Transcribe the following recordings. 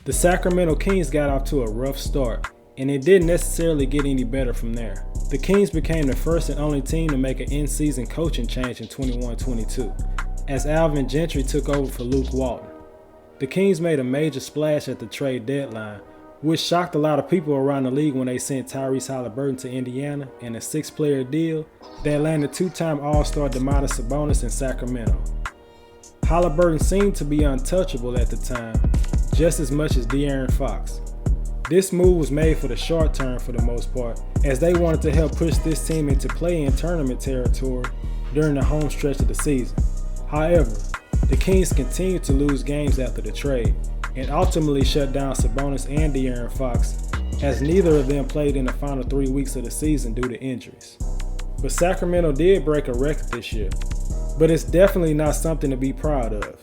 The Sacramento Kings got off to a rough start, and it didn't necessarily get any better from there. The Kings became the first and only team to make an in-season coaching change in 21-22, as Alvin Gentry took over for Luke Walton. The Kings made a major splash at the trade deadline, which shocked a lot of people around the league when they sent Tyrese Haliburton to Indiana in a 6-player deal that landed 2-time All-Star Domantas Sabonis in Sacramento. Haliburton seemed to be untouchable at the time, just as much as De'Aaron Fox. This move was made for the short term for the most part, as they wanted to help push this team into play-in tournament territory during the home stretch of the season. However, the Kings continued to lose games after the trade, and ultimately shut down Sabonis and De'Aaron Fox, as neither of them played in the final 3 weeks of the season due to injuries. But Sacramento did break a record this year, but it's definitely not something to be proud of.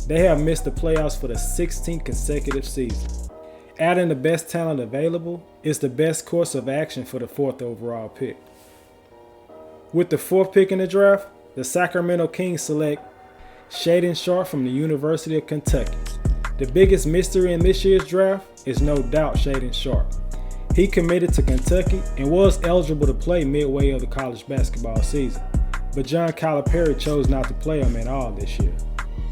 They have missed the playoffs for the 16th consecutive season. Adding the best talent available is the best course of action for the 4th overall pick. With the 4th pick in the draft, the Sacramento Kings select Shaedon Sharpe from the University of Kentucky. The biggest mystery in this year's draft is no doubt Shaedon Sharpe. He committed to Kentucky and was eligible to play midway of the college basketball season, but John Calipari chose not to play him at all this year.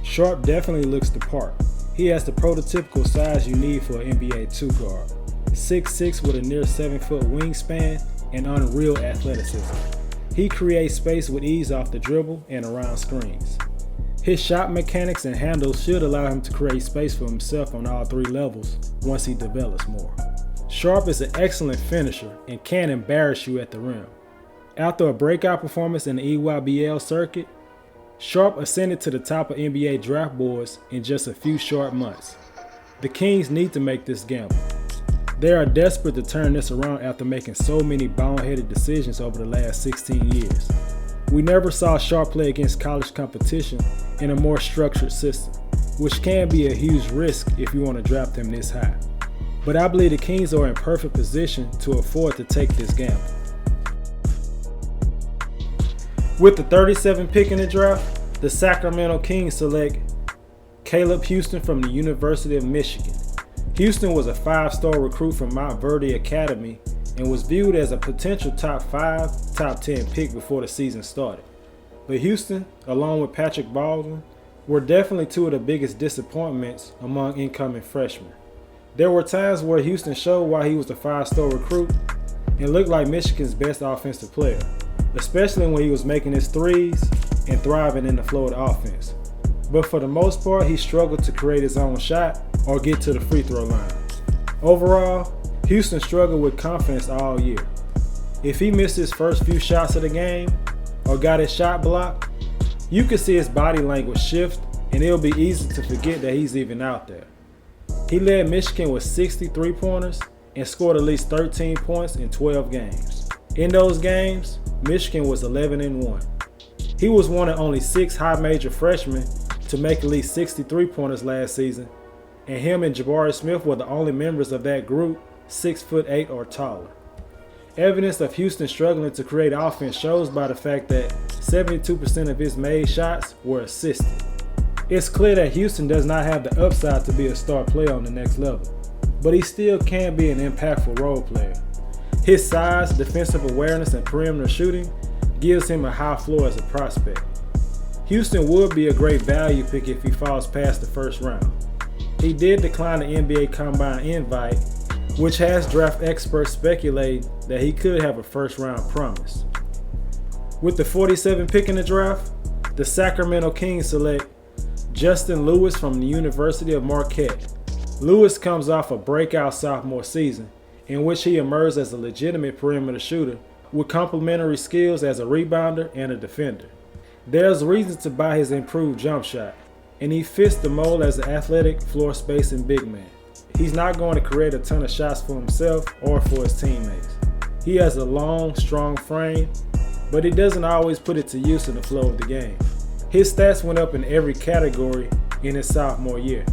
Sharpe definitely looks the part. He has the prototypical size you need for an NBA 2 guard. 6'6" with a near 7-foot wingspan and unreal athleticism. He creates space with ease off the dribble and around screens. His shot mechanics and handles should allow him to create space for himself on all 3 levels once he develops more. Sharpe is an excellent finisher and can embarrass you at the rim. After a breakout performance in the EYBL circuit, Sharpe ascended to the top of NBA draft boards in just a few short months. The Kings need to make this gamble. They are desperate to turn this around after making so many boneheaded decisions over the last 16 years. We never saw Sharpe play against college competition in a more structured system, which can be a huge risk if you want to draft him this high. But I believe the Kings are in perfect position to afford to take this gamble. With the 37th pick in the draft, the Sacramento Kings select Caleb Houstan from the University of Michigan. Houstan was a 5-star recruit from Mount Verde Academy and was viewed as a potential top 5, top 10 pick before the season started. But Houstan, along with Patrick Baldwin, were definitely 2 of the biggest disappointments among incoming freshmen. There were times where Houstan showed why he was a 5-star recruit and looked like Michigan's best offensive player, especially when he was making his threes and thriving in the flow of the offense. But for the most part, he struggled to create his own shot or get to the free throw line. Overall, Houstan struggled with confidence all year. If he missed his first few shots of the game or got his shot blocked, you could see his body language shift and it'll be easy to forget that he's even out there. He led Michigan with 60 3-pointers and scored at least 13 points in 12 games. In those games, Michigan was 11-1. He was one of only 6 high major freshmen to make at least 60 3-pointers last season, and him and Jabari Smith were the only members of that group 6'8" or taller. Evidence of Houstan struggling to create offense shows by the fact that 72% of his made shots were assisted. It's clear that Houstan does not have the upside to be a star player on the next level, but he still can be an impactful role player. His size, defensive awareness, and perimeter shooting gives him a high floor as a prospect. Houstan would be a great value pick if he falls past the first round. He did decline the NBA Combine invite, which has draft experts speculate that he could have a first-round promise. With the 47th pick in the draft, the Sacramento Kings select Justin Lewis from the University of Marquette. Lewis comes off a breakout sophomore season in which he emerged as a legitimate perimeter shooter with complementary skills as a rebounder and a defender. There's reason to buy his improved jump shot, and he fits the mold as an athletic, floor-spacing big man. He's not going to create a ton of shots for himself or for his teammates. He has a long, strong frame, but he doesn't always put it to use in the flow of the game. His stats went up in every category in his sophomore year,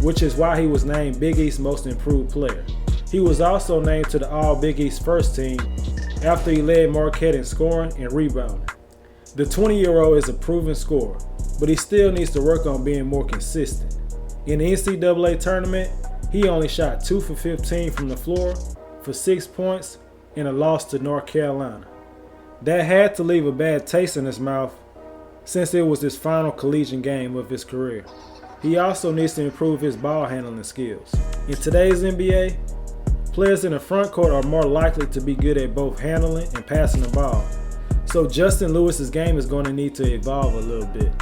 which is why he was named Big East Most Improved Player. He was also named to the All-Big East First Team after he led Marquette in scoring and rebounding. The 20-year-old is a proven scorer, but he still needs to work on being more consistent. In the NCAA tournament, he only shot 2 for 15 from the floor for 6 points in a loss to North Carolina. That had to leave a bad taste in his mouth since it was his final collegiate game of his career. He also needs to improve his ball handling skills. In today's NBA, players in the front court are more likely to be good at both handling and passing the ball. So Justin Lewis's game is going to need to evolve a little bit.